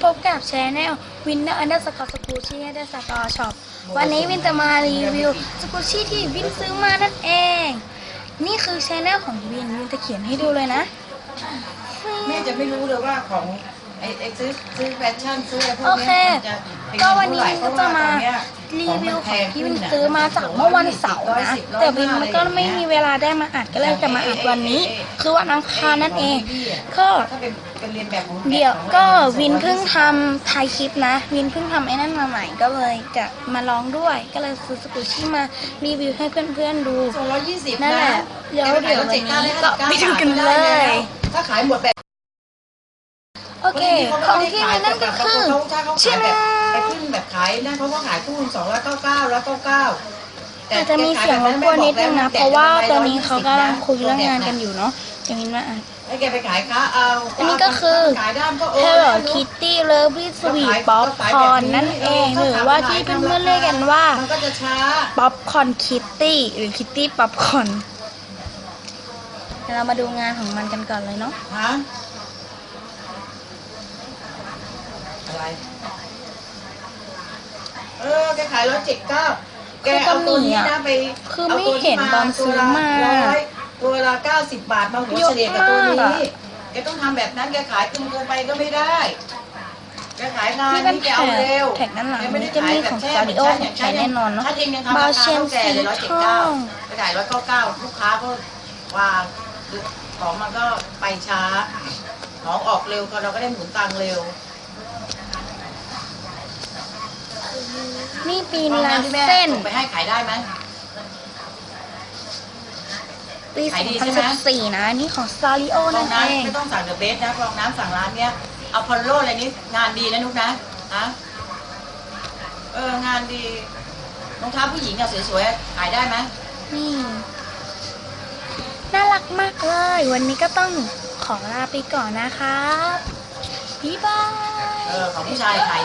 พบกับชแนลวินเนอร์อันเดอร์สกอร์สกูชี่อันเดอร์สกอร์ช็อปวันนี้วินจะมารีวิวสกูชี่ที่วินซื้อมานั่นเองนี่คือชแนลของวินจะเขียนให้ดูเลยนะแม่จะไม่รู้เลยว่าของไอ้ซื้อแฟชั่นซื้ออะไรพวกนี้ก็วันนี้วินก็จะมารีวิวของที่วินซื้อมาจากเมื่อวันเสาร์นะแต่วินมันก็ไม่มีเวลาได้มาอัดก็เลยจะมาอัดวันนี้คือวันอังคารนั่นเองก็เดี๋ยวก็วินเพิ่งทำถ่ายคลิปนะวินเพิ่งทำไอ้นั่นมาใหม่ก็เลยจะมาลองด้วยก็เลยซื้อสกูชี่มารีวิวให้เพื่อนๆดูนั่นแหละเดี๋ยววันนี้ก็ไปดูกันเลยถ้าขายหมดแบบโอเคของที่วินนั่นก็คือชิ้นไปขึ้นแบบขายนั่นเขาก็ขายตู้299แต่จะมีเสียงรบกวนนิดนึงนะเพราะว่าตอนนี้เขากำลังคุยเรื่องงานกันอยู่เนาะอย่างนี้นะให้แกไปขายค้าเอาอันนี้ก็คือ Hello Kitty Lovely Sweet Popcorn นั่นเองหรือว่าที่เพื่อนๆเรียกกันว่า Popcorn Kitty หรือ Kitty Popcorn เดี๋ยวเรามาดูงานของมันกันก่อนเลยเนาะอะไรแกขาย179แกเอาตัวนี้นะไปคือไม่เห็นตอนซื้อมาตัวละ90 บาทมาหัวเฉลี่ยกับตัวนี้แกต้องทำแบบนั้นแกขายเกินไปก็ไม่ได้แกขายงานนี่แกเอาเร็วแท็กด้านหลังนี่จะมีของซาริโอของใช้แน่นอนเนาะบาเชนสีทองไปขาย199ลูกค้าก็วางของมันก็ไปช้าของออกเร็วเราก็ได้หมุนตังเร็วนี่ปีนลายเส้นไปให้ขายได้ไหมปี2014นะนี่ของซาริโอนั่นเองไม่ต้องสั่งเดอะเบสนะฟองน้ำสั่งร้านเนี้ยเอาพอลโลอะไรนี้งานดีนะนุ๊กนะงานดีรองเท้าผู้หญิงอะสวยๆขายได้ไหมนี่น่ารักมากเลยวันนี้ก็ต้องขอลาไปก่อนนะครับบ๊ายบายของผู้ชายขาย